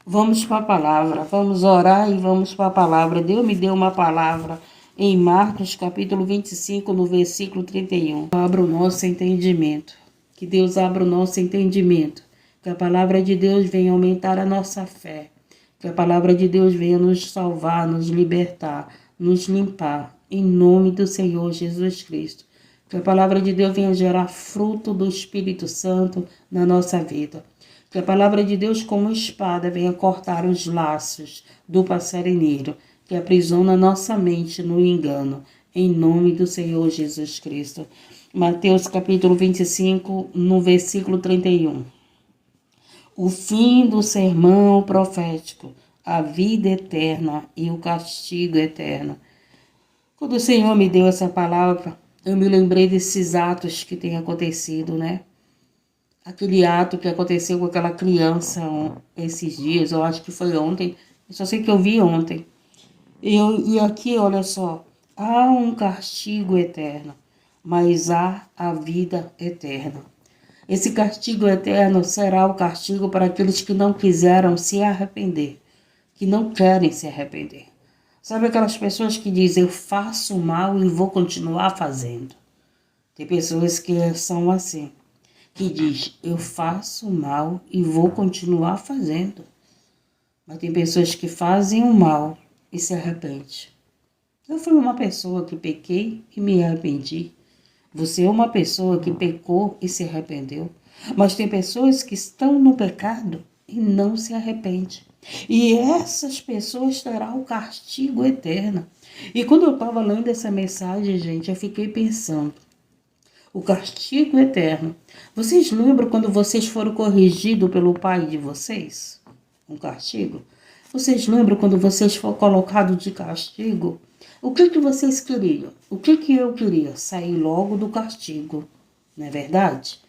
Vamos para a palavra, vamos orar e vamos para a palavra. Deus me deu uma palavra em Marcos capítulo 25, no versículo 31. Abra o nosso entendimento, que Deus abra o nosso entendimento, que a palavra de Deus venha aumentar a nossa fé, que a palavra de Deus venha nos salvar, nos libertar, nos limpar, em nome do Senhor Jesus Cristo. Que a palavra de Deus venha gerar fruto do Espírito Santo na nossa vida. Que a palavra de Deus, como espada, venha cortar os laços do passarinheiro que aprisiona nossa mente no engano, em nome do Senhor Jesus Cristo. Mateus capítulo 25, no versículo 31. O fim do sermão profético, a vida eterna e o castigo eterno. Quando o Senhor me deu essa palavra, eu me lembrei desses atos que têm acontecido, né? Aquele ato que aconteceu com aquela criança esses dias, eu acho que foi ontem, eu só sei que eu vi ontem. E aqui, olha só, há um castigo eterno, mas há a vida eterna. Esse castigo eterno será o castigo para aqueles que não quiseram se arrepender, que não querem se arrepender. Sabe aquelas pessoas que dizem, eu faço mal e vou continuar fazendo? Tem pessoas que são assim, que diz, eu faço mal e vou continuar fazendo. Mas tem pessoas que fazem o mal e se arrependem. Eu fui uma pessoa que pequei e me arrependi. Você é uma pessoa que pecou e se arrependeu. Mas tem pessoas que estão no pecado e não se arrependem. E essas pessoas terão o castigo eterno. E quando eu estava lendo essa mensagem, gente, eu fiquei pensando, o castigo eterno. Vocês lembram quando vocês foram corrigidos pelo pai de vocês? Um castigo? Vocês lembram quando vocês foram colocados de castigo? O que vocês queriam? O que eu queria? Sair logo do castigo, não é verdade?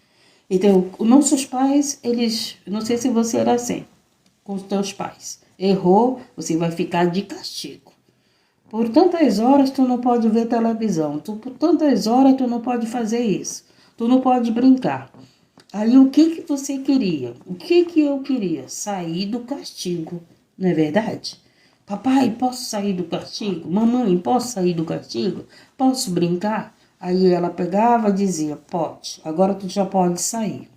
Então, nossos pais, eles... Não sei se você era assim com os teus pais. Errou, você vai ficar de castigo. Por tantas horas tu não pode ver televisão, por tantas horas tu não pode fazer isso, tu não pode brincar. Aí o que você queria? O que eu queria? Sair do castigo, não é verdade? Papai, posso sair do castigo? Mamãe, posso sair do castigo? Posso brincar? Aí ela pegava e dizia, pode, agora tu já pode sair.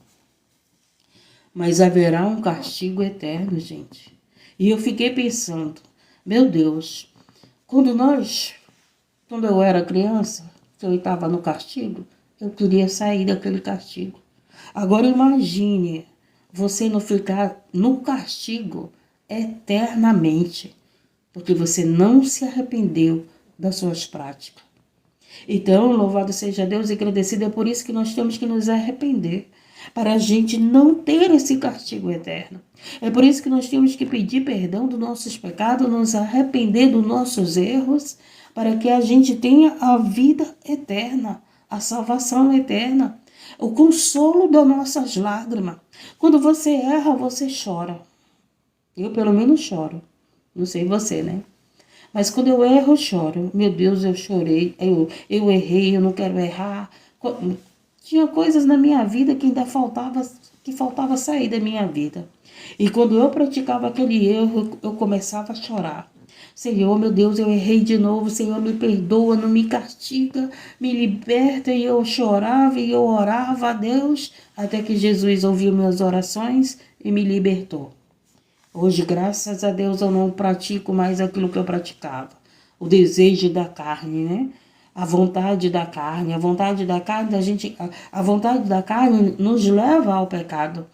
Mas haverá um castigo eterno, gente. E eu fiquei pensando, meu Deus, quando eu era criança, que eu estava no castigo, eu queria sair daquele castigo. Agora imagine você não ficar no castigo eternamente, porque você não se arrependeu das suas práticas. Então, louvado seja Deus e agradecido, é por isso que nós temos que nos arrepender, para a gente não ter esse castigo eterno. É por isso que nós temos que pedir perdão dos nossos pecados, nos arrepender dos nossos erros, para que a gente tenha a vida eterna, a salvação eterna, o consolo das nossas lágrimas. Quando você erra, você chora. Eu, pelo menos, choro. Não sei você, né? Mas quando eu erro, eu choro. Meu Deus, eu chorei, eu errei, eu não quero errar. Tinha coisas na minha vida que ainda faltava sair da minha vida. E quando eu praticava aquele erro, eu começava a chorar. Senhor, meu Deus, eu errei de novo. Senhor, me perdoa, não me castiga, me liberta. E eu chorava e eu orava a Deus, até que Jesus ouviu minhas orações e me libertou. Hoje, graças a Deus, eu não pratico mais aquilo que eu praticava. O desejo da carne, né? A vontade da carne. A vontade da carne, a vontade da carne nos leva ao pecado.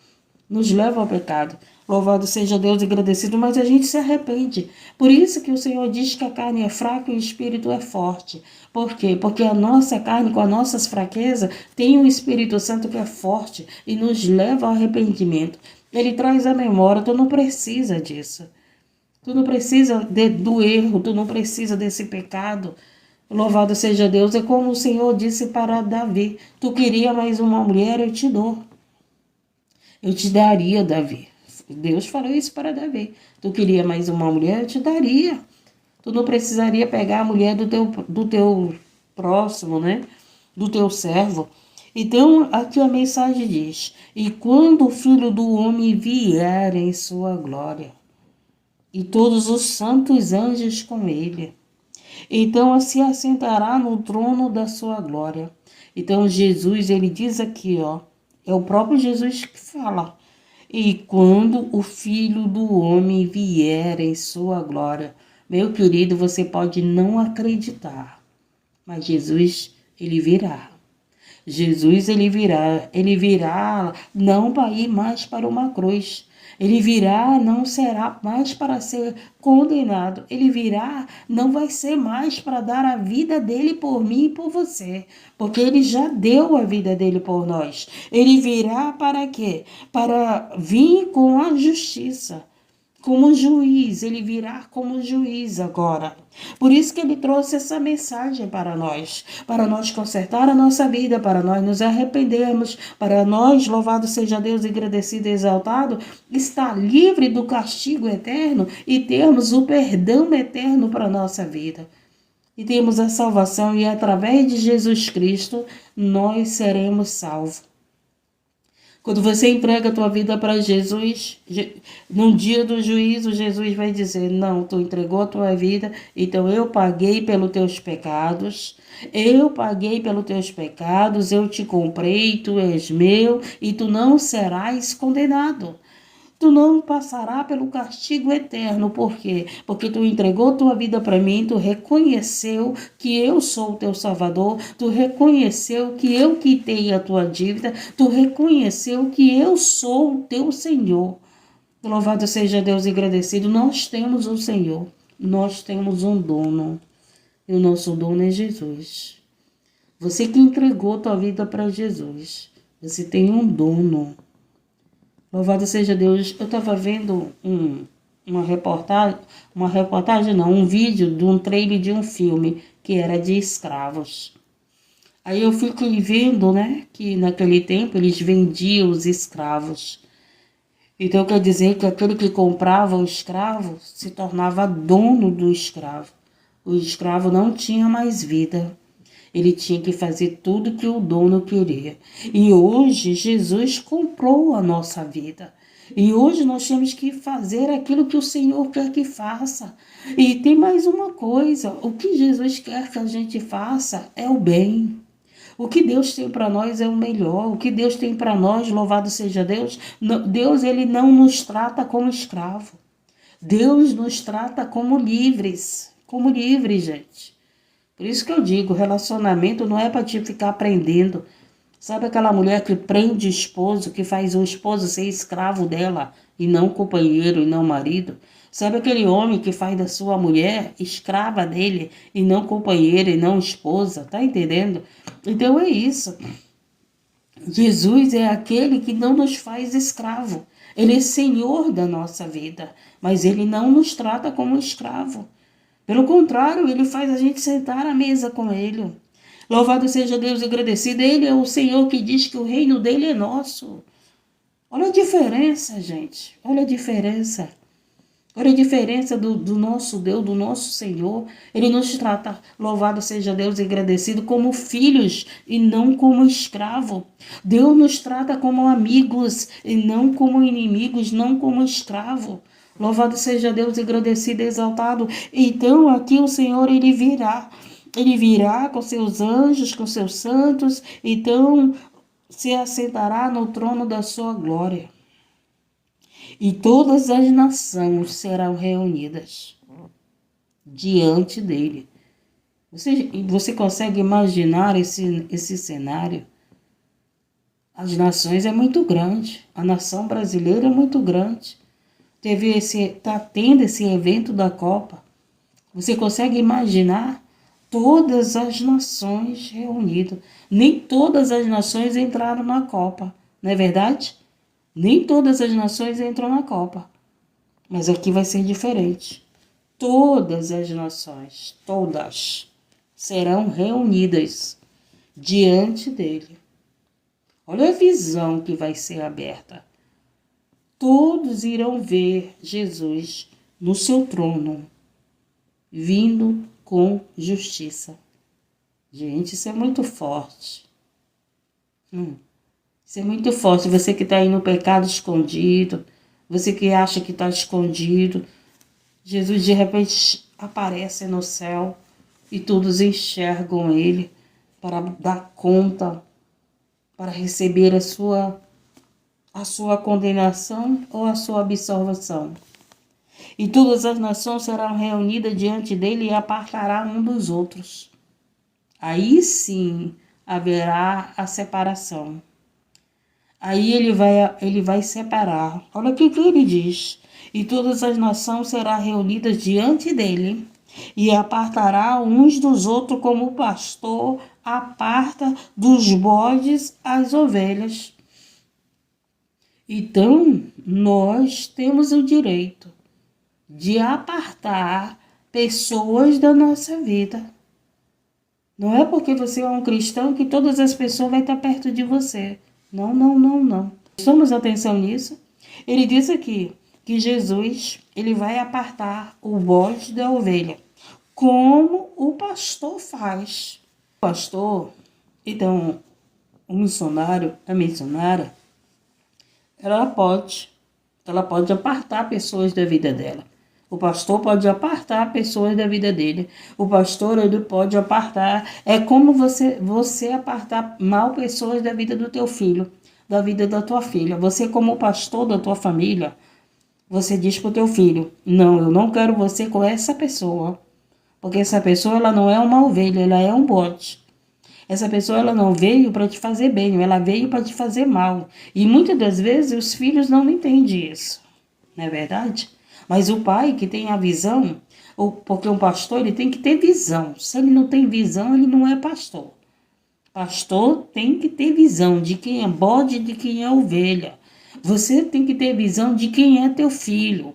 Nos leva ao pecado. Louvado seja Deus e agradecido, mas a gente se arrepende. Por isso que o Senhor diz que a carne é fraca e o espírito é forte. Por quê? Porque a nossa carne, com as nossas fraquezas, tem um Espírito Santo que é forte e nos leva ao arrependimento. Ele traz a memória, tu não precisa disso. Tu não precisa do erro, tu não precisa desse pecado. Louvado seja Deus, é como o Senhor disse para Davi, tu queria mais uma mulher, eu te dou. Eu te daria, Davi. Deus falou isso para Davi. Tu queria mais uma mulher, eu te daria. Tu não precisaria pegar a mulher do teu próximo, né? Do teu servo. Então, aqui a mensagem diz, e quando o Filho do Homem vier em sua glória. e todos os santos anjos com ele. Então se assentará no trono da sua glória. Então Jesus, ele diz aqui, ó, é o próprio Jesus que fala. E quando o Filho do Homem vier em sua glória. Meu querido, você pode não acreditar, mas Jesus, ele virá. Jesus, ele virá não para ir mais para uma cruz. Ele virá, não será mais para ser condenado. Ele virá, não vai ser mais para dar a vida dele por mim e por você. Porque ele já deu a vida dele por nós. Ele virá para quê? Para vir com a justiça. Como juiz, ele virá como juiz agora. Por isso que ele trouxe essa mensagem para nós consertar a nossa vida, para nós nos arrependermos, para nós, louvado seja Deus, agradecido e exaltado, estar livre do castigo eterno e termos o perdão eterno para a nossa vida. E temos a salvação e através de Jesus Cristo nós seremos salvos. Quando você entrega a tua vida para Jesus, no dia do juízo, Jesus vai dizer, não, tu entregou a tua vida, então eu paguei pelos teus pecados, eu te comprei, tu és meu, e tu não serás condenado. Tu não passará pelo castigo eterno. Por quê? Porque tu entregou tua vida para mim, tu reconheceu que eu sou o teu Salvador, tu reconheceu que eu quitei a tua dívida, tu reconheceu que eu sou o teu Senhor. Louvado seja Deus e agradecido. Nós temos um Senhor, nós temos um dono, e o nosso dono é Jesus. Você que entregou tua vida para Jesus, você tem um dono. Louvado seja Deus. Eu estava vendo um vídeo de um trailer de um filme que era de escravos. Aí eu fiquei vendo, né, que naquele tempo eles vendiam os escravos. Então quer dizer que aquele que comprava o escravo se tornava dono do escravo. O escravo não tinha mais vida. Ele tinha que fazer tudo que o dono queria. E hoje Jesus comprou a nossa vida. E hoje nós temos que fazer aquilo que o Senhor quer que faça. E tem mais uma coisa. O que Jesus quer que a gente faça é o bem. O que Deus tem para nós é o melhor. O que Deus tem para nós, louvado seja Deus. Deus, ele não nos trata como escravo. Deus nos trata como livres. Como livres, gente. Por isso que eu digo, relacionamento não é para te ficar prendendo. Sabe aquela mulher que prende o esposo, que faz o esposo ser escravo dela, e não companheiro, e não marido? Sabe aquele homem que faz da sua mulher escrava dele, e não companheira, e não esposa? Tá entendendo? Então é isso. Jesus é aquele que não nos faz escravo. Ele é Senhor da nossa vida, mas ele não nos trata como escravo. Pelo contrário, ele faz a gente sentar à mesa com ele. Louvado seja Deus e agradecido. Ele é o Senhor que diz que o reino dele é nosso. Olha a diferença, gente. Olha a diferença. Olha a diferença do nosso Deus, do nosso Senhor. Ele nos trata, louvado seja Deus e agradecido, como filhos e não como escravo. Deus nos trata como amigos e não como inimigos, não como escravo. Louvado seja Deus, agradecido e exaltado. Então aqui o Senhor, ele virá com seus anjos, com seus santos. Então se assentará no trono da sua glória. E todas as nações serão reunidas diante dele. Você consegue imaginar esse cenário? As nações é muito grande. A nação brasileira é muito grande. Está tendo esse evento da Copa. Você consegue imaginar todas as nações reunidas? Nem todas as nações entraram na Copa, não é verdade? Nem todas as nações entram na Copa. Mas aqui vai ser diferente. Todas as nações, todas, serão reunidas diante dele. Olha a visão que vai ser aberta. Todos irão ver Jesus no seu trono, vindo com justiça. Gente, isso é muito forte. Isso é muito forte. Você que está aí no pecado escondido, você que acha que está escondido, Jesus de repente aparece no céu e todos enxergam ele para dar conta, para receber a sua condenação ou a sua absolvição. E todas as nações serão reunidas diante dele e apartará um dos outros. Aí sim haverá a separação. Aí ele vai separar. Olha o que ele diz. E todas as nações serão reunidas diante dele e apartará uns dos outros, como o pastor aparta dos bodes as ovelhas. Então, nós temos o direito de apartar pessoas da nossa vida. Não é porque você é um cristão que todas as pessoas vão estar perto de você. Não, não, não, não. Prestamos atenção nisso. Ele diz aqui que Jesus, ele vai apartar o bode da ovelha, como o pastor faz. O pastor, então, o missionário, a missionária, ela pode apartar pessoas da vida dela. O pastor pode apartar pessoas da vida dele. O pastor, ele pode apartar. É como você apartar mal pessoas da vida do teu filho, da vida da tua filha. Você, como pastor da tua família, você diz para o teu filho: não, eu não quero você com essa pessoa. Porque essa pessoa, ela não é uma ovelha, ela é um bode. Essa pessoa, ela não veio para te fazer bem, ela veio para te fazer mal. E muitas das vezes os filhos não entendem isso. Não é verdade? Mas o pai que tem a visão, porque um pastor, ele tem que ter visão. Se ele não tem visão, ele não é pastor. Pastor tem que ter visão de quem é bode e de quem é ovelha. Você tem que ter visão de quem é teu filho.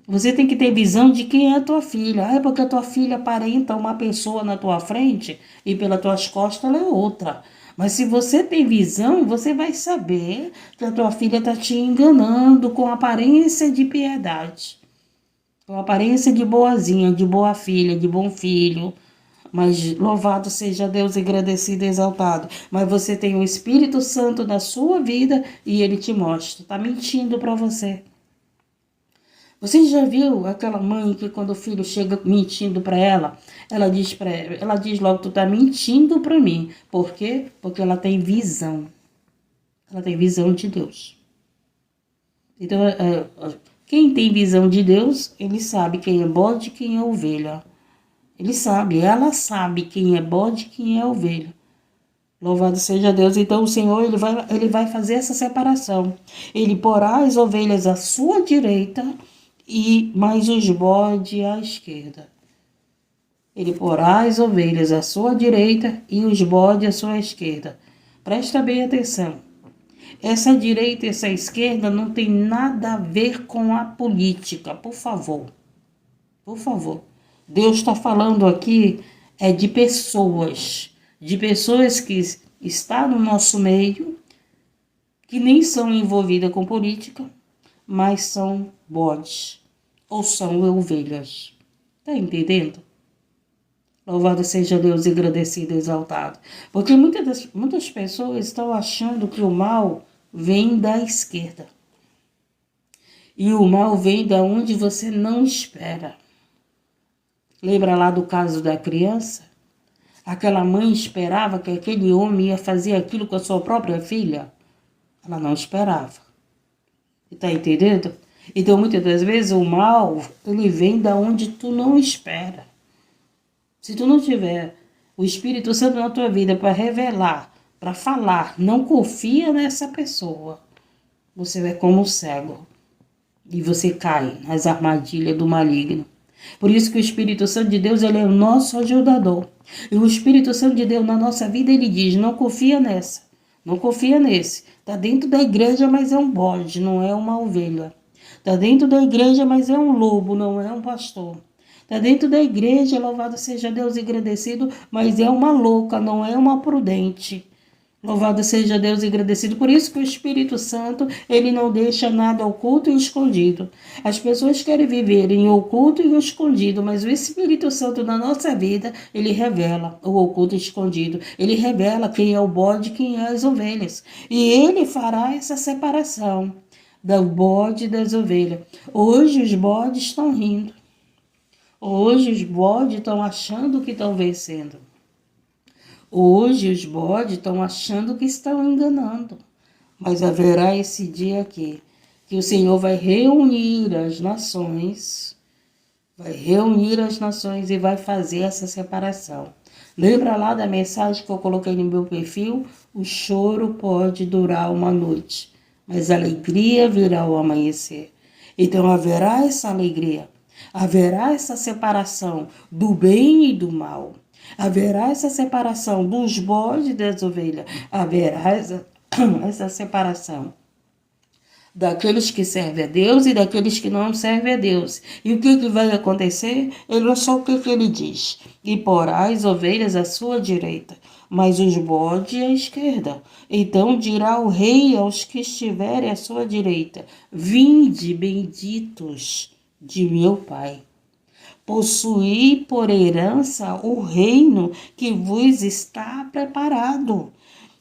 Você tem que ter visão de quem é tua filha. Ah, é porque a tua filha aparenta uma pessoa na tua frente e pelas tuas costas ela é outra. Mas se você tem visão, você vai saber que a tua filha está te enganando com aparência de piedade. Com aparência de boazinha, de boa filha, de bom filho. Mas louvado seja Deus, agradecido e exaltado. Mas você tem o Espírito Santo na sua vida e ele te mostra. Está mentindo para você. Você já viu aquela mãe que quando o filho chega mentindo para ela, ela diz logo: tu tá mentindo para mim. Por quê? Porque ela tem visão. Ela tem visão de Deus. Então, quem tem visão de Deus, ele sabe quem é bode e quem é ovelha. Ele sabe, ela sabe quem é bode e quem é ovelha. Louvado seja Deus. Então o Senhor, ele vai fazer essa separação. Ele porá as ovelhas à sua direita e mais os bodes à esquerda. Ele porá as ovelhas à sua direita e os bodes à sua esquerda. Presta bem atenção. Essa direita e essa esquerda não tem nada a ver com a política, por favor. Por favor. Deus está falando aqui de pessoas que estão no nosso meio, que nem são envolvidas com política, mas são bodes ou são ovelhas. Está entendendo? Louvado seja Deus, agradecido e exaltado. Porque muitas pessoas estão achando que o mal vem da esquerda. E o mal vem da onde você não espera. Lembra lá do caso da criança? Aquela mãe esperava que aquele homem ia fazer aquilo com a sua própria filha. Ela não esperava. Está entendendo? Então, muitas das vezes, o mal, ele vem da onde tu não espera. Se tu não tiver o Espírito Santo na tua vida para revelar, para falar, não confia nessa pessoa, você vai como cego. E você cai nas armadilhas do maligno. Por isso que o Espírito Santo de Deus, ele é o nosso ajudador. E o Espírito Santo de Deus na nossa vida, ele diz: não confia nessa, não confia nesse. Está dentro da igreja, mas é um bode, não é uma ovelha. Está dentro da igreja, mas é um lobo, não é um pastor. Está dentro da igreja, louvado seja Deus e agradecido, mas é uma louca, não é uma prudente. Louvado seja Deus e agradecido. Por isso que o Espírito Santo, ele não deixa nada oculto e escondido. As pessoas querem viver em oculto e escondido, mas o Espírito Santo na nossa vida, ele revela o oculto e escondido. Ele revela quem é o bode e quem é as ovelhas. E ele fará essa separação do bode e das ovelhas. Hoje os bodes estão rindo. Hoje os bodes estão achando que estão vencendo. Hoje os bodes estão achando que estão enganando. Mas haverá esse dia aqui, que o Senhor vai reunir as nações, e vai fazer essa separação. Lembra lá da mensagem que eu coloquei no meu perfil? O choro pode durar uma noite, mas a alegria virá ao amanhecer. Então haverá essa alegria, haverá essa separação do bem e do mal. Haverá essa separação dos bodes e das ovelhas. Haverá essa separação daqueles que servem a Deus e daqueles que não servem a Deus. E o que vai acontecer? Ele só o que ele diz. E porá as ovelhas à sua direita, mas os bodes à esquerda. Então dirá o rei aos que estiverem à sua direita: vinde, benditos de meu Pai. Possuí por herança o reino que vos está preparado.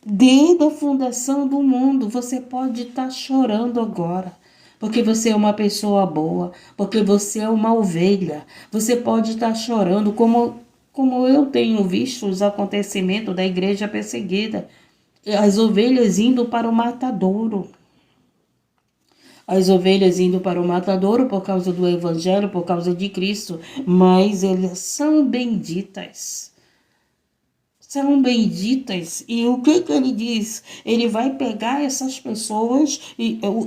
Desde a fundação do mundo, você pode estar chorando agora, porque você é uma pessoa boa, porque você é uma ovelha. Você pode estar chorando, como eu tenho visto os acontecimentos da igreja perseguida, as ovelhas indo para o matadouro. As ovelhas indo para o matadouro por causa do evangelho, por causa de Cristo, mas elas são benditas. São benditas. E o que ele diz? Ele vai pegar essas pessoas,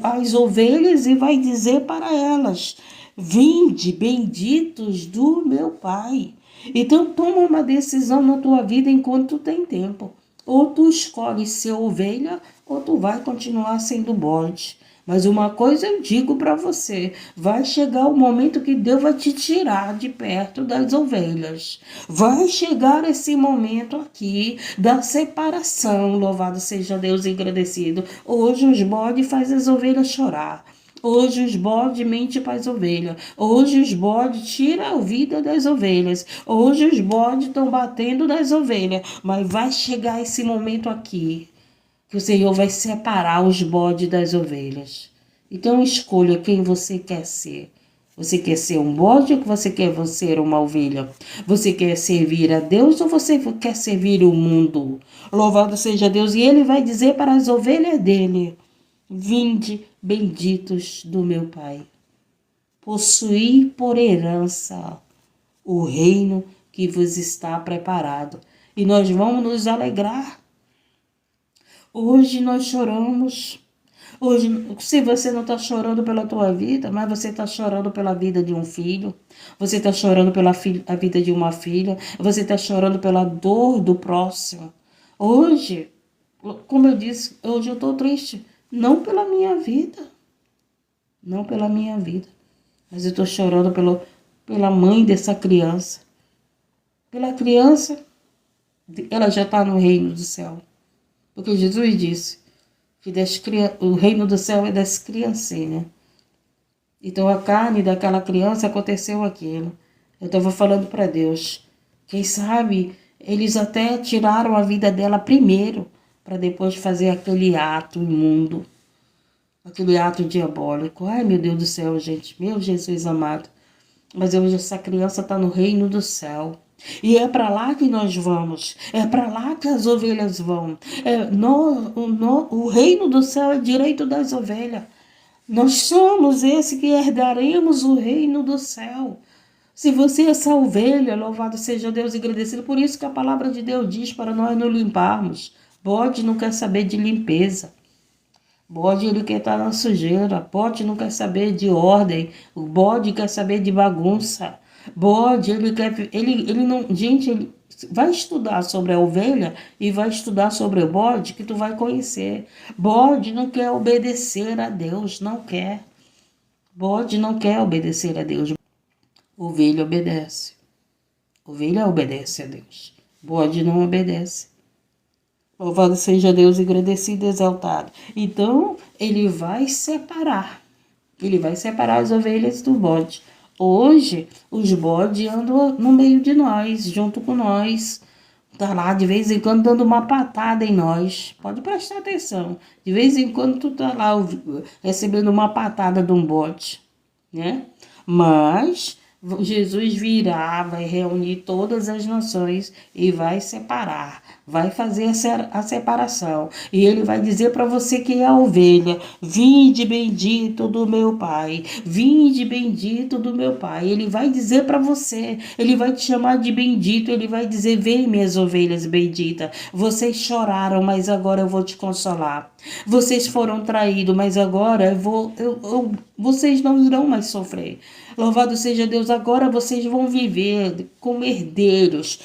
as ovelhas, e vai dizer para elas: vinde, benditos do meu Pai. Então toma uma decisão na tua vida enquanto tu tem tempo. Ou tu escolhe ser ovelha, ou tu vai continuar sendo bode. Mas uma coisa eu digo para você, vai chegar o momento que Deus vai te tirar de perto das ovelhas. Vai chegar esse momento aqui da separação, louvado seja Deus e agradecido. Hoje os bodes fazem as ovelhas chorar. Hoje os bodes mentem para as ovelhas. Hoje os bodes tiram a vida das ovelhas. Hoje os bodes estão batendo nas ovelhas. Mas vai chegar esse momento aqui que o Senhor vai separar os bodes das ovelhas. Então escolha quem você quer ser. Você quer ser um bode ou você quer ser uma ovelha? Você quer servir a Deus ou você quer servir o mundo? Louvado seja Deus. E ele vai dizer para as ovelhas dele: vinde, benditos do meu Pai. Possuí por herança o reino que vos está preparado. E nós vamos nos alegrar. Hoje nós choramos. Hoje, se você não está chorando pela tua vida, mas você está chorando pela vida de um filho, você está chorando pela a vida de uma filha, você está chorando pela dor do próximo. Hoje, como eu disse, hoje eu estou triste, não pela minha vida, não pela minha vida, mas eu estou chorando pela mãe dessa criança. Pela criança, ela já está no reino do céu. Porque Jesus disse que o reino do céu é das criancinhas. Então a carne daquela criança aconteceu aquilo. Eu estava falando para Deus. Quem sabe eles até tiraram a vida dela primeiro, para depois fazer aquele ato imundo, aquele ato diabólico. Ai, meu Deus do céu, gente, meu Jesus amado. Mas hoje essa criança está no reino do céu. E é para lá que nós vamos. É para lá que as ovelhas vão. O reino do céu é direito das ovelhas. Nós somos esse que herdaremos o reino do céu. Se você é essa ovelha, louvado seja Deus e agradecido. Por isso que a palavra de Deus diz para nós não limparmos. Bode não quer saber de limpeza. Bode, ele quer estar na sujeira. Bode não quer saber de ordem. O bode quer saber de bagunça. Bode, ele não, gente, ele vai estudar sobre a ovelha e vai estudar sobre o bode que tu vai conhecer. Bode não quer obedecer a Deus, não quer. Bode não quer obedecer a Deus. Ovelha obedece. Ovelha obedece a Deus. Bode não obedece. Louvado seja Deus, agradecido e exaltado. Então, ele vai separar. Ele vai separar as ovelhas do bode. Hoje, os bodes andam no meio de nós, junto com nós. Tá lá, de vez em quando, dando uma patada em nós. Pode prestar atenção. De vez em quando, tu tá lá recebendo uma patada de um bode, né? Mas Jesus virá, vai reunir todas as nações e vai separar, vai fazer a separação. E ele vai dizer para você que é a ovelha: vinde bendito do meu Pai, vinde bendito do meu Pai. Ele vai dizer para você, ele vai te chamar de bendito, ele vai dizer: vem, minhas ovelhas benditas. Vocês choraram, mas agora eu vou te consolar. Vocês foram traídos, mas agora vocês não irão mais sofrer. Louvado seja Deus, agora vocês vão viver como herdeiros.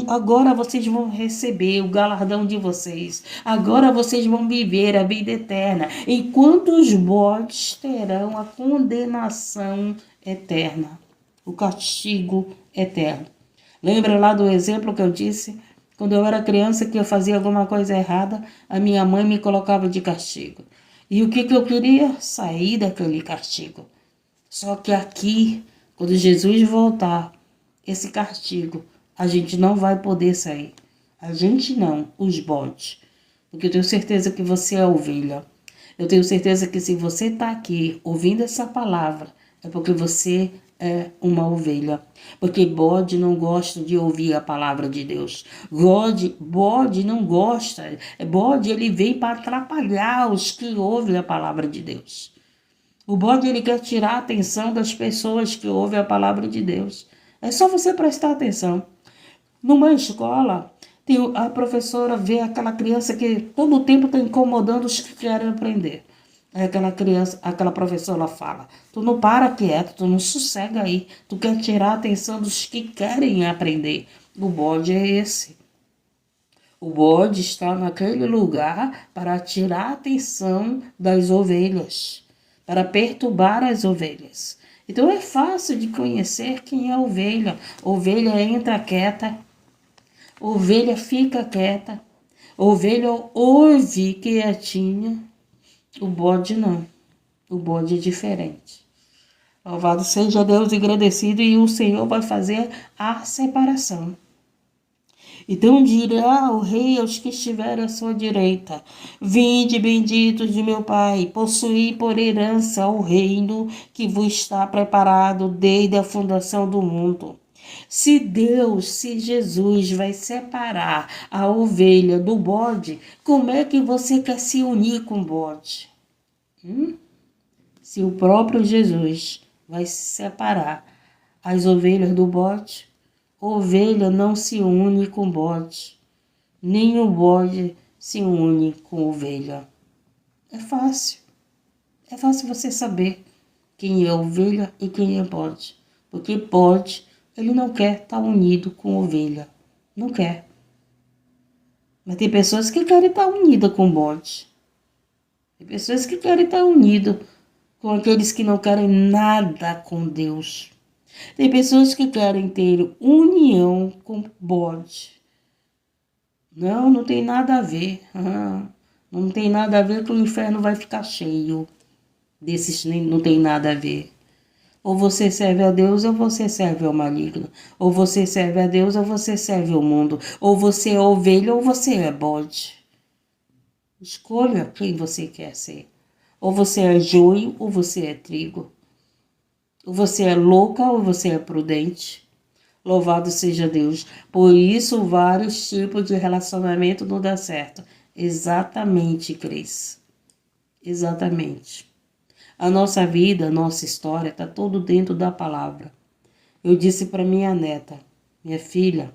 Agora vocês vão receber o galardão de vocês. Agora vocês vão viver a vida eterna. Enquanto os bodes terão a condenação eterna, o castigo eterno. Lembra lá do exemplo que eu disse? Quando eu era criança, que eu fazia alguma coisa errada, a minha mãe me colocava de castigo. E o que eu queria? Sair daquele castigo. Só que aqui, quando Jesus voltar, esse castigo, a gente não vai poder sair. A gente não, os bodes. Porque eu tenho certeza que você é ovelha. Eu tenho certeza que se você está aqui ouvindo essa palavra, é porque você é uma ovelha. Porque bode não gosta de ouvir a palavra de Deus. Bode não gosta. Bode, ele vem para atrapalhar os que ouvem a palavra de Deus. O bode, ele quer tirar a atenção das pessoas que ouvem a palavra de Deus. É só você prestar atenção. Numa escola, a professora vê aquela criança que todo o tempo está incomodando os que querem aprender. Aí aquela professora fala: tu não para quieto, tu não sossega aí, tu quer tirar a atenção dos que querem aprender. O bode é esse. O bode está naquele lugar para tirar a atenção das ovelhas, para perturbar as ovelhas. Então é fácil de conhecer quem é ovelha. Ovelha entra quieta, ovelha fica quieta, ovelha ouve quietinha. O bode não. O bode é diferente. Louvado seja Deus, agradecido, e o Senhor vai fazer a separação. Então dirá o rei aos que estiverem à sua direita: vinde benditos de meu Pai, possuí por herança o reino que vos está preparado desde a fundação do mundo. Se Jesus vai separar a ovelha do bode, como é que você quer se unir com o bode? Se o próprio Jesus vai separar as ovelhas do bode, ovelha não se une com bode, nem o bode se une com ovelha. É fácil você saber quem é ovelha e quem é bode, porque bode, ele não quer estar unido com ovelha, não quer. Mas tem pessoas que querem estar unidas com bode, tem pessoas que querem estar unidas com aqueles que não querem nada com Deus. Tem pessoas que querem ter união com bode. Não tem nada a ver. Não tem nada a ver, que o inferno vai ficar cheio desses, não tem nada a ver. Ou você serve a Deus ou você serve ao maligno. Ou você serve a Deus ou você serve ao mundo. Ou você é ovelha ou você é bode. Escolha quem você quer ser. Ou você é joio ou você é trigo. Ou você é louca ou você é prudente. Louvado seja Deus. Por isso, vários tipos de relacionamento não dá certo. Exatamente, Cris. Exatamente. A nossa vida, a nossa história está todo dentro da palavra. Eu disse para minha neta: minha filha,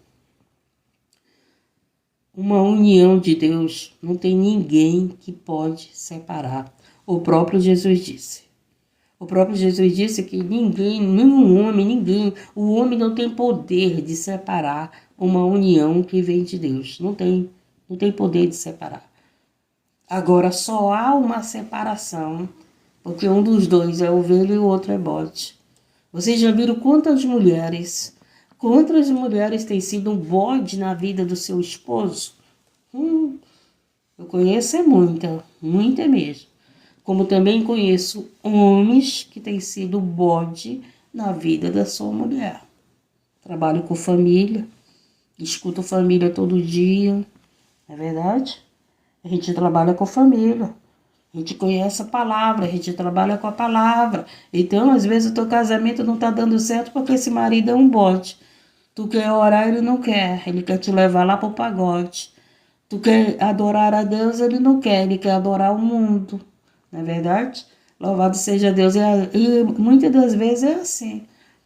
uma união de Deus não tem ninguém que pode separar. O próprio Jesus disse. O próprio Jesus disse que nenhum homem, o homem não tem poder de separar uma união que vem de Deus. Não tem poder de separar. Agora, só há uma separação, porque um dos dois é ovelha e o outro é bode. Vocês já viram quantas mulheres têm sido um bode na vida do seu esposo? Eu conheço muita mesmo. Como também conheço homens que têm sido bode na vida da sua mulher. Trabalho com família, escuto família todo dia, não é verdade? A gente trabalha com família. A gente conhece a palavra, a gente trabalha com a palavra. Então, às vezes, o teu casamento não está dando certo porque esse marido é um bode. Tu quer orar, ele não quer. Ele quer te levar lá para o pagode. Tu quer adorar a Deus, ele não quer. Ele quer adorar o mundo. Não é verdade? Louvado seja Deus. E muitas das vezes é assim.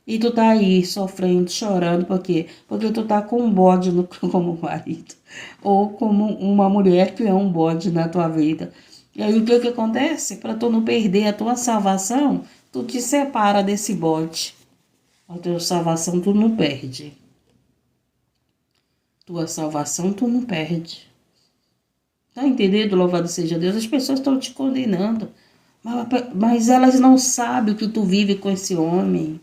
E tu tá aí sofrendo, chorando, por quê? Porque tu tá com um bode como marido. Ou como uma mulher que é um bode na tua vida. E aí o que acontece? Para tu não perder a tua salvação, tu te separa desse bode. A tua salvação tu não perde. Tua salvação tu não perde. Tá entendendo? Louvado seja Deus. As pessoas estão te condenando. Mas elas não sabem o que tu vive com esse homem.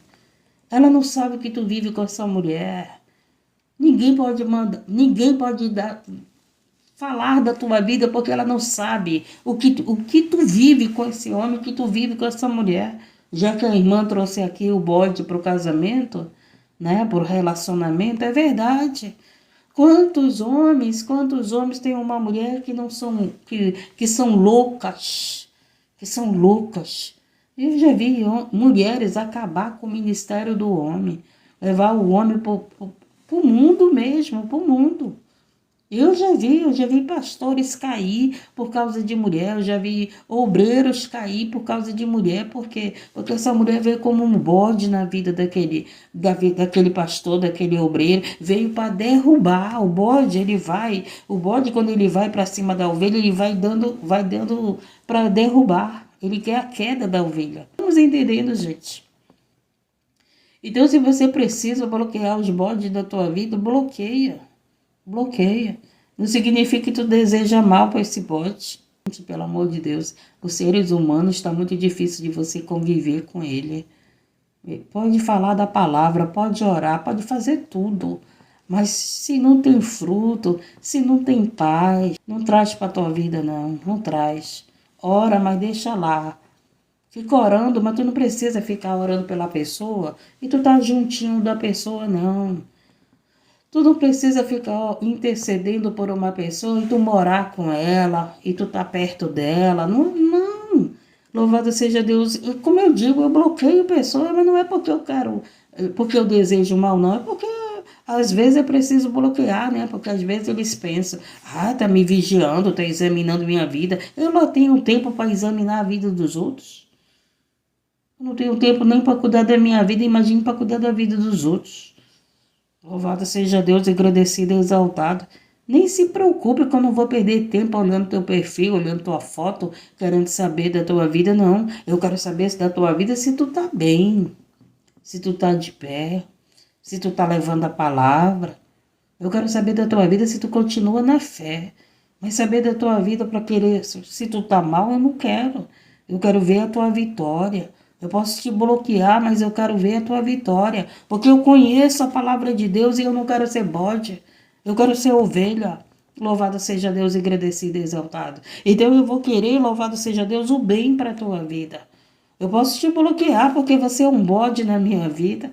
Ela não sabe o que tu vive com essa mulher. Ninguém pode mandar, ninguém pode falar da tua vida porque ela não sabe o que tu vive com esse homem, o que tu vive com essa mulher. Já que a irmã trouxe aqui o bode para o casamento, né, para o relacionamento, é verdade. Quantos homens têm uma mulher que não são, que são loucas, que são loucas. Eu já vi mulheres acabar com o ministério do homem, levar o homem para o mundo mesmo, para o mundo. Eu já vi pastores cair por causa de mulher, eu já vi obreiros cair por causa de mulher, porque essa mulher veio como um bode na vida daquele pastor, daquele obreiro, veio para derrubar. O bode quando ele vai para cima da ovelha, ele vai dando para derrubar, ele quer a queda da ovelha. Estamos entendendo, gente? Então, se você precisa bloquear os bodes da tua vida, bloqueia. Bloqueia. Não significa que tu deseja mal para esse bode. Pelo amor de Deus, os seres humanos está muito difícil de você conviver com ele. Pode falar da palavra, pode orar, pode fazer tudo. Mas se não tem fruto, se não tem paz, não traz para a tua vida não, não traz. Ora, mas deixa lá. Fica orando, mas tu não precisa ficar orando pela pessoa e tu tá juntinho da pessoa não. Tu não precisa ficar intercedendo por uma pessoa e tu morar com ela, e tu tá perto dela. Não, não. Louvado seja Deus. Como eu digo, eu bloqueio pessoas, mas não é porque eu quero, porque eu desejo mal, não. É porque às vezes é preciso bloquear, né? Porque às vezes eles pensam, tá me vigiando, tá examinando minha vida. Eu não tenho tempo para examinar a vida dos outros. Eu não tenho tempo nem para cuidar da minha vida, imagine para cuidar da vida dos outros. Louvado seja Deus, agradecido e exaltado. Nem se preocupe que eu não vou perder tempo olhando teu perfil, olhando tua foto, querendo saber da tua vida, não. Eu quero saber da tua vida se tu tá bem, se tu tá de pé, se tu tá levando a palavra. Eu quero saber da tua vida se tu continua na fé. Mas saber da tua vida para querer, se tu tá mal, eu não quero. Eu quero ver a tua vitória. Eu posso te bloquear, mas eu quero ver a tua vitória. Porque eu conheço a palavra de Deus e eu não quero ser bode. Eu quero ser ovelha. Louvado seja Deus, agradecido e exaltado. Então eu vou querer, louvado seja Deus, o bem para a tua vida. Eu posso te bloquear porque você é um bode na minha vida.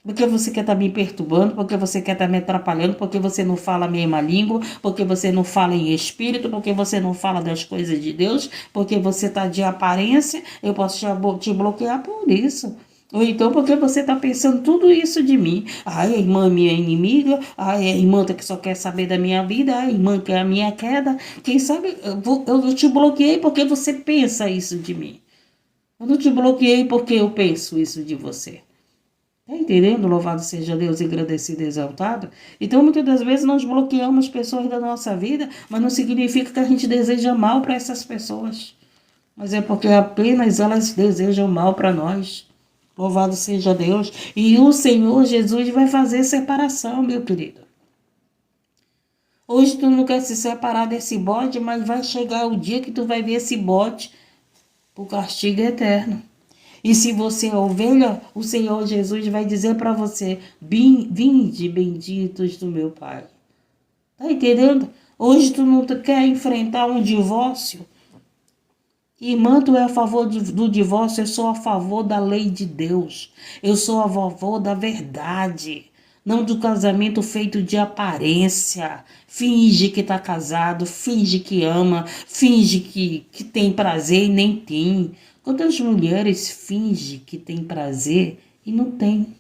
Porque você quer estar me perturbando, porque você quer estar me atrapalhando, porque você não fala a mesma língua, porque você não fala em espírito, porque você não fala das coisas de Deus, porque você está de aparência, eu posso te bloquear por isso. Ou então porque você está pensando tudo isso de mim. Ai, a irmã é minha inimiga, ai, a irmã que só quer saber da minha vida, ai, a irmã que é a minha queda. Quem sabe eu te bloqueei porque você pensa isso de mim. Eu não te bloqueei porque eu penso isso de você. Tá entendendo? Louvado seja Deus, agradecido e exaltado. Então, muitas das vezes nós bloqueamos pessoas da nossa vida, mas não significa que a gente deseja mal para essas pessoas. Mas é porque apenas elas desejam mal para nós. Louvado seja Deus. E o Senhor Jesus vai fazer separação, meu querido. Hoje tu não quer se separar desse bode, mas vai chegar o dia que tu vai ver esse bode por castigo eterno. E se você é ovelha, o Senhor Jesus vai dizer para você, vinde benditos do meu Pai. Tá entendendo? Hoje tu não quer enfrentar um divórcio? Irmã, tu é a favor do divórcio, eu sou a favor da lei de Deus. Eu sou a favor da verdade. não do casamento feito de aparência. Finge que está casado, finge que ama, finge que tem prazer e nem tem. Quantas mulheres fingem que tem prazer e não tem?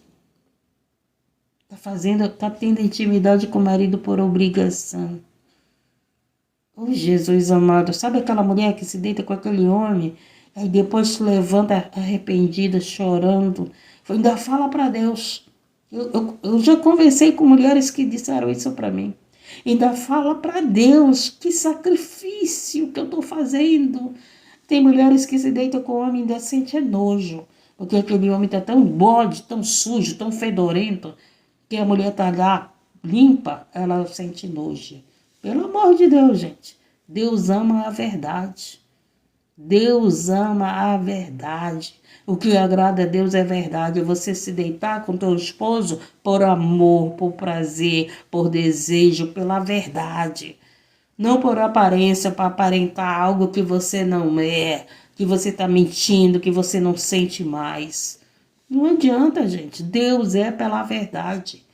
Tá tendo intimidade com o marido por obrigação. Oh, Jesus amado, sabe aquela mulher que se deita com aquele homem, aí depois se levanta arrependida, chorando, ainda fala para Deus. Eu já conversei com mulheres que disseram isso para mim. Ainda fala para Deus, que sacrifício que eu estou fazendo. Tem mulheres que se deitam com o homem e ainda sente nojo, porque aquele homem está tão bode, tão sujo, tão fedorento, que a mulher está lá limpa, ela sente nojo. Pelo amor de Deus, gente. Deus ama a verdade. Deus ama a verdade. O que agrada a Deus é verdade. É você se deitar com teu esposo por amor, por prazer, por desejo, pela verdade. Não por aparência, para aparentar algo que você não é, que você está mentindo, que você não sente mais. Não adianta, gente. Deus é pela verdade.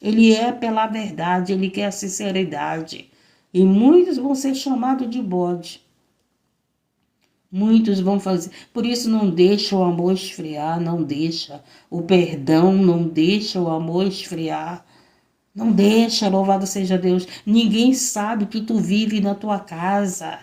Ele é pela verdade, ele quer a sinceridade. E muitos vão ser chamados de bode. Muitos vão fazer. Por isso não deixa o amor esfriar, não deixa. O perdão não deixa o amor esfriar. Não deixa, louvado seja Deus. Ninguém sabe que tu vive na tua casa.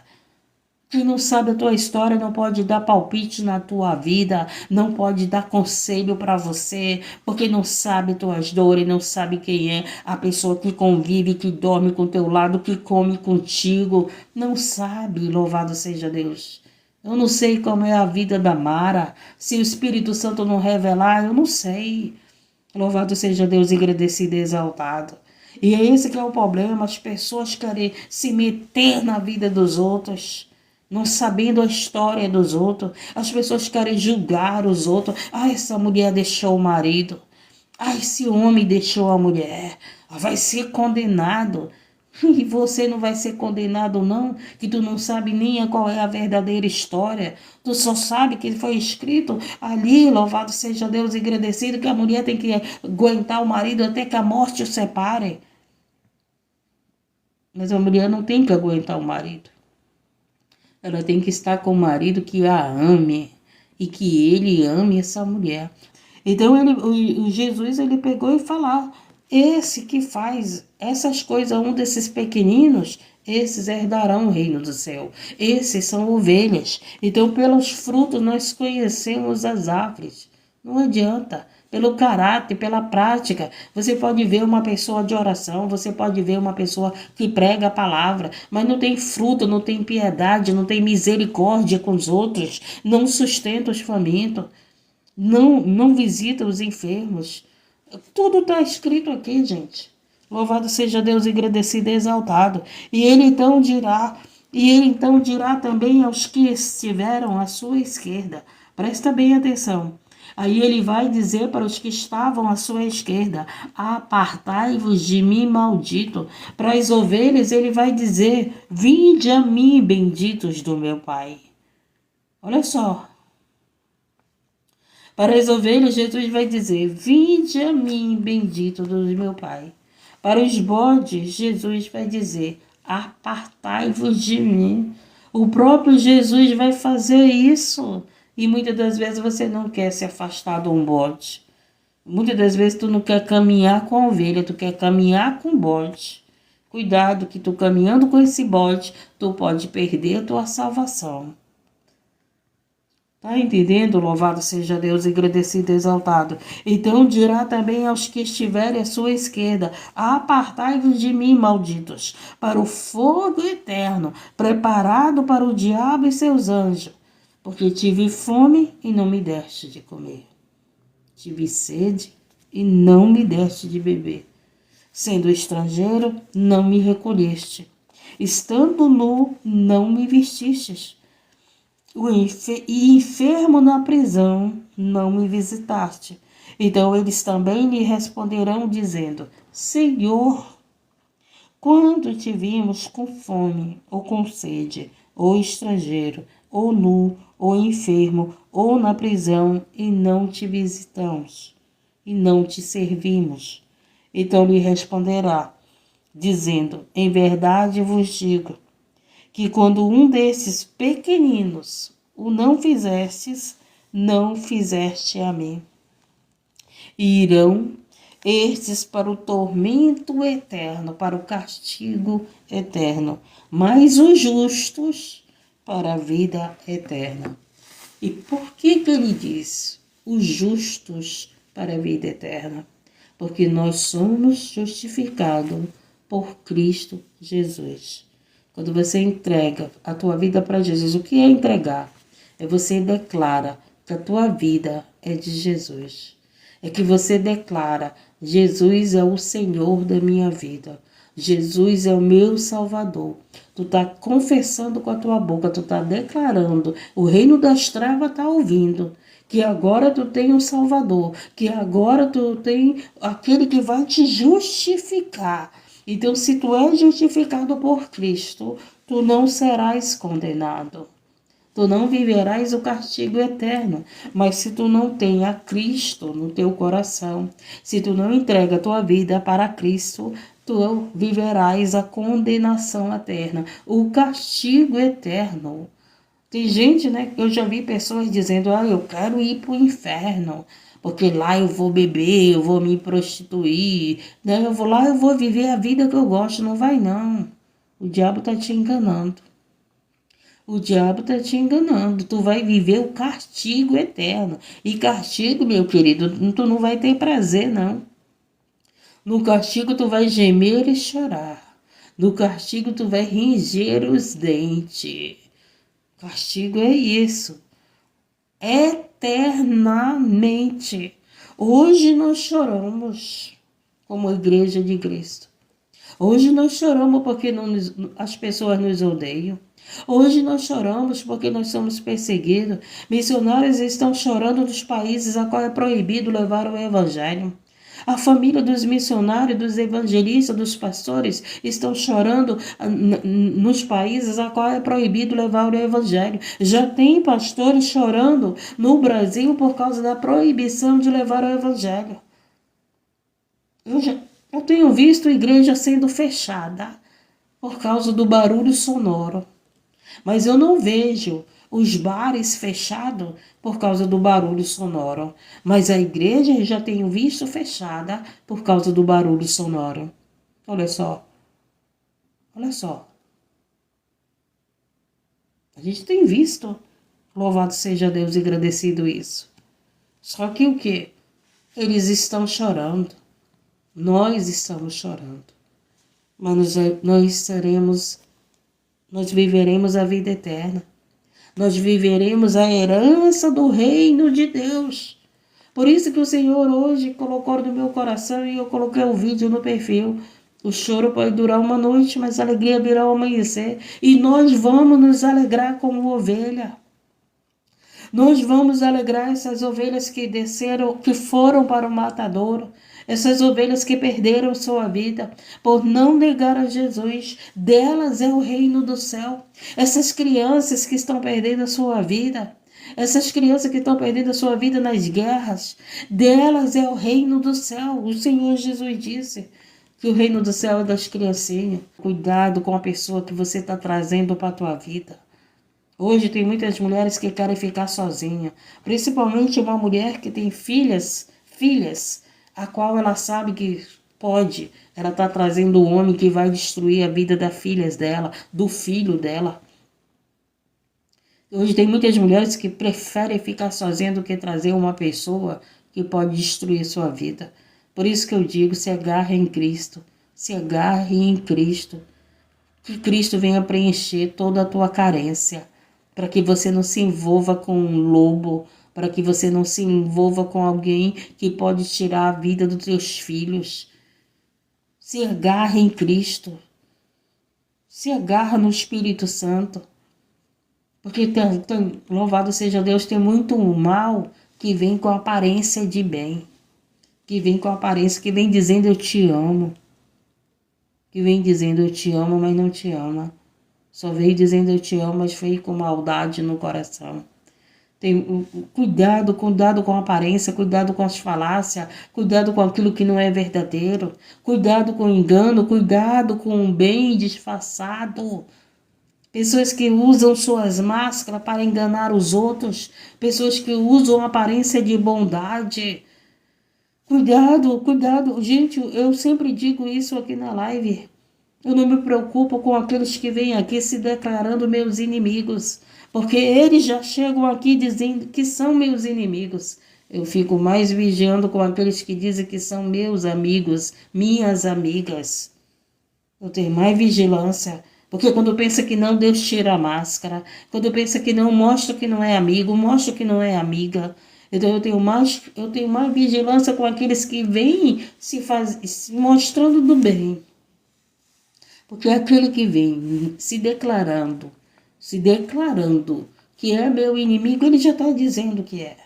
Quem não sabe a tua história não pode dar palpite na tua vida, não pode dar conselho para você, porque não sabe tuas dores, não sabe quem é a pessoa que convive, que dorme com teu lado, que come contigo. Não sabe, louvado seja Deus. Eu não sei como é a vida da Mara. Se o Espírito Santo não revelar, eu não sei. Louvado seja Deus, agradecido e exaltado. E é esse que é o problema, as pessoas querem se meter na vida dos outros, não sabendo a história dos outros. As pessoas querem julgar os outros. Ah, essa mulher deixou o marido. Ah, esse homem deixou a mulher. Vai ser condenado. E você não vai ser condenado não, que tu não sabe nem qual é a verdadeira história. Tu só sabe que foi escrito ali, louvado seja Deus, agradecido, que a mulher tem que aguentar o marido até que a morte o separe. Mas a mulher não tem que aguentar o marido. Ela tem que estar com o marido que a ame e que ele ame essa mulher. Então o Jesus ele pegou e falou: esse que faz essas coisas, um desses pequeninos, esses herdarão o reino do céu. Esses são ovelhas. Então pelos frutos nós conhecemos as árvores. Não adianta. Pelo caráter, pela prática. Você pode ver uma pessoa de oração, você pode ver uma pessoa que prega a palavra, mas não tem fruto, não tem piedade, não tem misericórdia com os outros, não sustenta os famintos, não visita os enfermos. Tudo está escrito aqui, gente. Louvado seja Deus, agradecido e exaltado. E ele então dirá também aos que estiveram à sua esquerda. Presta bem atenção. Aí ele vai dizer para os que estavam à sua esquerda: apartai-vos de mim, maldito. Para as ovelhas ele vai dizer: vinde a mim, benditos do meu Pai. Olha só. Para as ovelhas Jesus vai dizer: vinde a mim, bendito do meu Pai. Para os bodes Jesus vai dizer: apartai-vos de mim. O próprio Jesus vai fazer isso. E muitas das vezes você não quer se afastar de um bode. Muitas das vezes tu não quer caminhar com a ovelha, tu quer caminhar com o bode. Cuidado que tu caminhando com esse bode, tu pode perder a tua salvação. Tá entendendo? Louvado seja Deus, agradecido e exaltado. Então dirá também aos que estiverem à sua esquerda: apartai-vos de mim, malditos, para o fogo eterno, preparado para o diabo e seus anjos. Porque tive fome e não me deste de comer. Tive sede e não me deste de beber. Sendo estrangeiro, não me recolheste. Estando nu, não me vestistes. E enfermo na prisão, não me visitaste. Então eles também lhe responderão, dizendo: Senhor, quando te vimos com fome, ou com sede, ou estrangeiro, ou nu, ou enfermo, ou na prisão, e não te visitamos, e não te servimos. Então lhe responderá, dizendo, em verdade vos digo, que quando um desses pequeninos o não fizestes, não fizeste a mim. E irão estes para o tormento eterno, para o castigo eterno, mas os justos para a vida eterna. E por que ele diz os justos para a vida eterna? Porque nós somos justificados por Cristo Jesus. Quando você entrega a tua vida para Jesus, o que é entregar? É você declara que a tua vida é de Jesus. É que você declara, Jesus é o Senhor da minha vida. Jesus é o meu Salvador. Tu está confessando com a tua boca, tu está declarando. O reino das trevas está ouvindo. Que agora tu tem um Salvador. Que agora tu tem aquele que vai te justificar. Então, se tu és justificado por Cristo, tu não serás condenado. Tu não viverás o castigo eterno. Mas se tu não tem a Cristo no teu coração, se tu não entrega a tua vida para Cristo, tu viverás a condenação eterna, o castigo eterno. Tem gente, né? Eu já vi pessoas dizendo, eu quero ir para o inferno, porque lá eu vou beber, eu vou me prostituir, né? Eu vou lá, eu vou viver a vida que eu gosto. Não vai não. O diabo está te enganando. O diabo está te enganando. Tu vai viver o castigo eterno. E castigo, meu querido, tu não vai ter prazer, não. No castigo tu vai gemer e chorar. No castigo tu vai ranger os dentes. Castigo é isso. Eternamente. Hoje nós choramos como igreja de Cristo. Hoje nós choramos porque as pessoas nos odeiam. Hoje nós choramos porque nós somos perseguidos. Missionários estão chorando nos países a qual é proibido levar o evangelho. A família dos missionários, dos evangelistas, dos pastores estão chorando nos países a qual é proibido levar o evangelho. Já tem pastores chorando no Brasil por causa da proibição de levar o evangelho. Eu tenho visto igreja sendo fechada por causa do barulho sonoro. Mas eu não vejo os bares fechados por causa do barulho sonoro. Mas a igreja eu já tenho visto fechada por causa do barulho sonoro. Olha só. Olha só. A gente tem visto. Louvado seja Deus e agradecido isso. Só que o quê? Eles estão chorando. Nós estamos chorando. Mas nós viveremos a vida eterna. Nós viveremos a herança do reino de Deus. Por isso que o Senhor hoje colocou no meu coração e eu coloquei o vídeo no perfil. O choro pode durar uma noite, mas a alegria virá ao amanhecer. E nós vamos nos alegrar como ovelha. Nós vamos alegrar essas ovelhas que desceram, que foram para o matadouro. Essas ovelhas que perderam sua vida por não negar a Jesus. Delas é o reino do céu. Essas crianças que estão perdendo a sua vida. Essas crianças que estão perdendo a sua vida nas guerras. Delas é o reino do céu. O Senhor Jesus disse que o reino do céu é das criancinhas. Cuidado com a pessoa que você está trazendo para a tua vida. Hoje tem muitas mulheres que querem ficar sozinha, principalmente uma mulher que tem filhas, a qual ela sabe que pode, ela está trazendo um homem que vai destruir a vida das filhas dela, do filho dela. Hoje tem muitas mulheres que preferem ficar sozinha do que trazer uma pessoa que pode destruir sua vida. Por isso que eu digo, se agarre em Cristo, se agarre em Cristo, que Cristo venha preencher toda a tua carência, para que você não se envolva com um lobo, para que você não se envolva com alguém que pode tirar a vida dos teus filhos. Se agarra em Cristo. Se agarra no Espírito Santo. Porque louvado seja Deus, tem muito mal que vem com aparência de bem. Que vem com aparência, que vem dizendo eu te amo. Que vem dizendo eu te amo, mas não te ama. Só veio dizendo eu te amo, mas veio com maldade no coração. Cuidado com a aparência, cuidado com as falácias, cuidado com aquilo que não é verdadeiro, cuidado com o engano, cuidado com o bem disfarçado. Pessoas que usam suas máscaras para enganar os outros, pessoas que usam aparência de bondade. Cuidado, cuidado. Gente, eu sempre digo isso aqui na live. Eu não me preocupo com aqueles que vêm aqui se declarando meus inimigos, porque eles já chegam aqui dizendo que são meus inimigos. Eu fico mais vigiando com aqueles que dizem que são meus amigos, minhas amigas. Eu tenho mais vigilância, porque quando pensa que não, Deus tira a máscara. Quando pensa que não, mostra que não é amigo, mostra que não é amiga. Então eu tenho mais vigilância com aqueles que vêm se mostrando do bem. Porque aquele que vem se declarando que é meu inimigo, ele já está dizendo que é.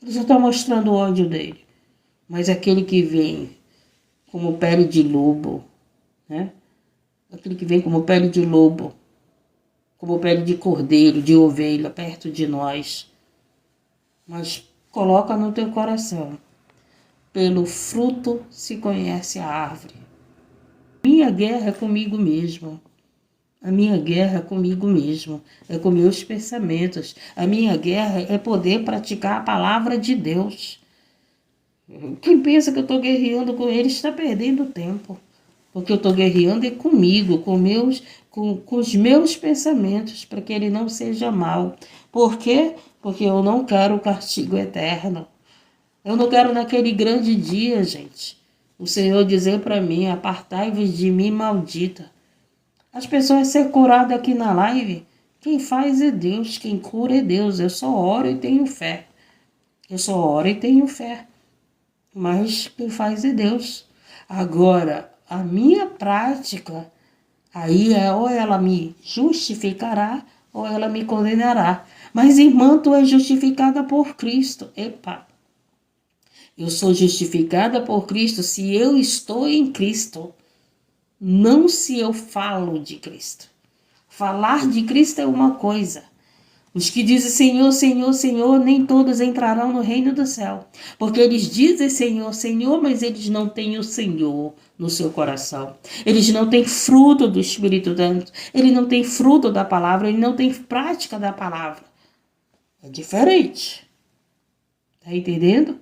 Ele já está mostrando o ódio dele. Mas aquele que vem como pele de lobo, né? Aquele que vem como pele de lobo, como pele de cordeiro, de ovelha, perto de nós. Mas coloca no teu coração. Pelo fruto se conhece a árvore. Minha guerra é comigo mesmo. A minha guerra é comigo mesmo, é com meus pensamentos. A minha guerra é poder praticar a palavra de Deus. Quem pensa que eu estou guerreando com ele está perdendo tempo. Porque eu estou guerreando é comigo, com os meus pensamentos, para que ele não seja mal. Por quê? Porque eu não quero o castigo eterno. Eu não quero naquele grande dia, gente, o Senhor dizer para mim, apartai-vos de mim, maldita. As pessoas ser curadas aqui na live, quem faz é Deus, quem cura é Deus. Eu só oro e tenho fé. Eu só oro e tenho fé. Mas quem faz é Deus. Agora, a minha prática, aí é ou ela me justificará ou ela me condenará. Mas, irmã, tu é justificada por Cristo. Epa! Eu sou justificada por Cristo se eu estou em Cristo. Não se eu falo de Cristo. Falar de Cristo é uma coisa. Os que dizem Senhor, Senhor, Senhor, nem todos entrarão no reino do céu. Porque eles dizem Senhor, Senhor, mas eles não têm o Senhor no seu coração. Eles não têm fruto do Espírito Santo. Ele não tem fruto da palavra, ele não tem prática da palavra. É diferente. Tá entendendo?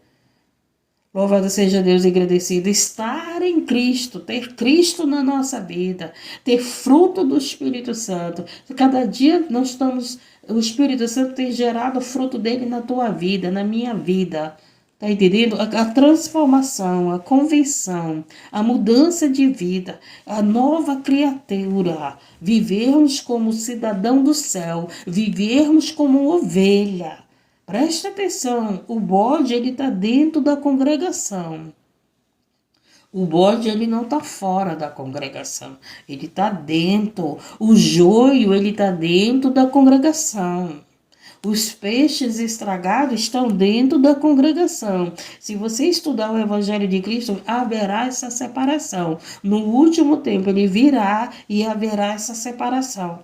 Louvado seja Deus e agradecido. Estar em Cristo, ter Cristo na nossa vida, ter fruto do Espírito Santo. Cada dia nós estamos, o Espírito Santo tem gerado o fruto dele na tua vida, na minha vida. Tá entendendo? A transformação, a convenção, a mudança de vida, a nova criatura. Vivermos como cidadão do céu, vivermos como ovelha. Presta atenção, o bode ele está dentro da congregação. O bode ele não está fora da congregação, ele está dentro. O joio ele está dentro da congregação. Os peixes estragados estão dentro da congregação. Se você estudar o Evangelho de Cristo, haverá essa separação. No último tempo ele virá e haverá essa separação.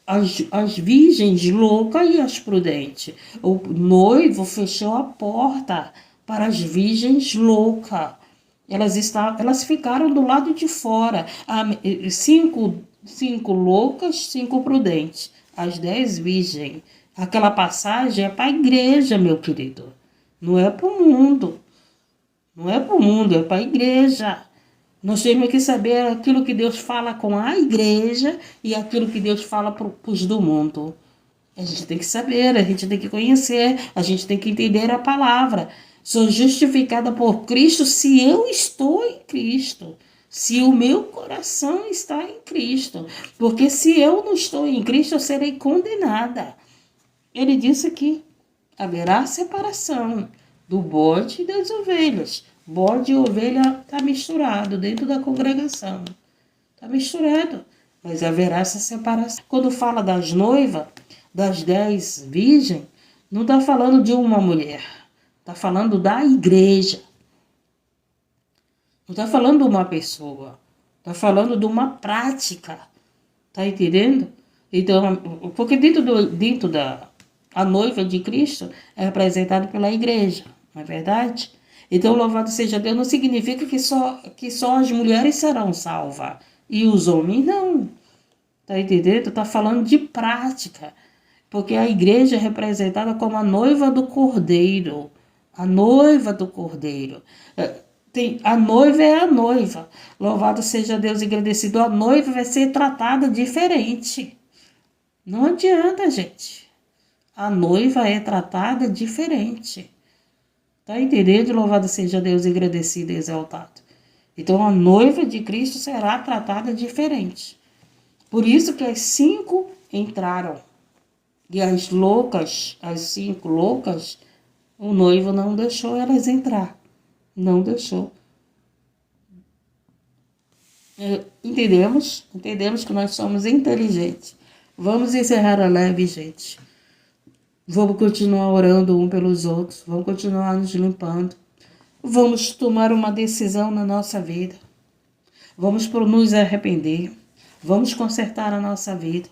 As virgens loucas e as prudentes. O noivo fechou a porta para as virgens loucas. Elas ficaram do lado de fora. Cinco loucas, 5 prudentes. As 10 virgens. Aquela passagem é para a igreja, meu querido. Não é para o mundo. Não é para o mundo, é para a igreja. Nós temos que saber aquilo que Deus fala com a igreja e aquilo que Deus fala para os do mundo. A gente tem que saber, a gente tem que conhecer, a gente tem que entender a palavra. Sou justificada por Cristo se eu estou em Cristo. Se o meu coração está em Cristo. Porque se eu não estou em Cristo, eu serei condenada. Ele disse aqui, haverá separação do bode e das ovelhas. Bode e ovelha está misturado dentro da congregação. Está misturado. Mas haverá essa separação. Quando fala das noivas, das 10 virgens, não está falando de uma mulher. Está falando da igreja. Não está falando de uma pessoa. Está falando de uma prática. Está entendendo? Então, porque dentro A noiva de Cristo é representada pela igreja, não é verdade? Então, louvado seja Deus, não significa que só as mulheres serão salvas e os homens não. Tá entendendo? Tá falando de prática. Porque a igreja é representada como a noiva do Cordeiro. A noiva do Cordeiro. A noiva é a noiva. Louvado seja Deus e agradecido. A noiva vai ser tratada diferente. Não adianta, gente. A noiva é tratada diferente. Tá entendendo? Louvado seja Deus e agradecido e exaltado. Então a noiva de Cristo será tratada diferente. Por isso que as 5 entraram. E as loucas, as 5 loucas, o noivo não deixou elas entrar. Não deixou. Entendemos? Entendemos que nós somos inteligentes. Vamos encerrar a live, gente. Vamos continuar orando um pelos outros. Vamos continuar nos limpando. Vamos tomar uma decisão na nossa vida. Vamos nos arrepender. Vamos consertar a nossa vida.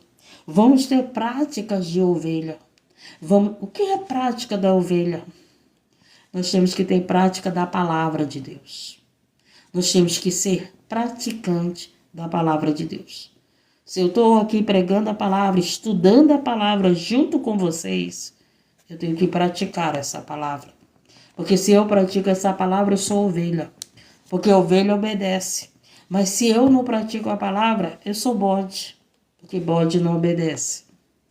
Vamos ter práticas de ovelha. O que é prática da ovelha? Nós temos que ter prática da palavra de Deus. Nós temos que ser praticante da palavra de Deus. Se eu estou aqui pregando a palavra, estudando a palavra junto com vocês, eu tenho que praticar essa palavra. Porque se eu pratico essa palavra, eu sou ovelha. Porque a ovelha obedece. Mas se eu não pratico a palavra, eu sou bode. Porque bode não obedece.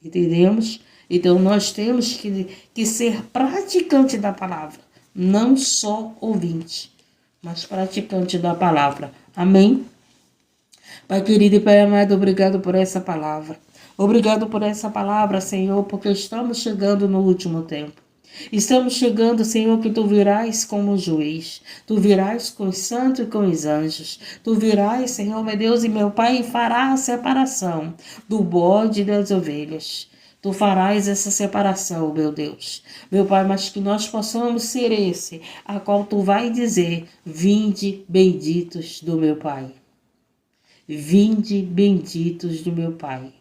Entendemos? Então nós temos que ser praticante da palavra. Não só ouvinte, mas praticante da palavra. Amém? Pai querido e Pai amado, obrigado por essa palavra. Obrigado por essa palavra, Senhor, porque estamos chegando no último tempo. Estamos chegando, Senhor, que Tu virás como juiz. Tu virás com os santos e com os anjos. Tu virás, Senhor, meu Deus e meu Pai, e fará a separação do bode e das ovelhas. Tu farás essa separação, meu Deus. Meu Pai, mas que nós possamos ser esse, a qual Tu vai dizer, vinde benditos do meu Pai. Vinde benditos do meu Pai.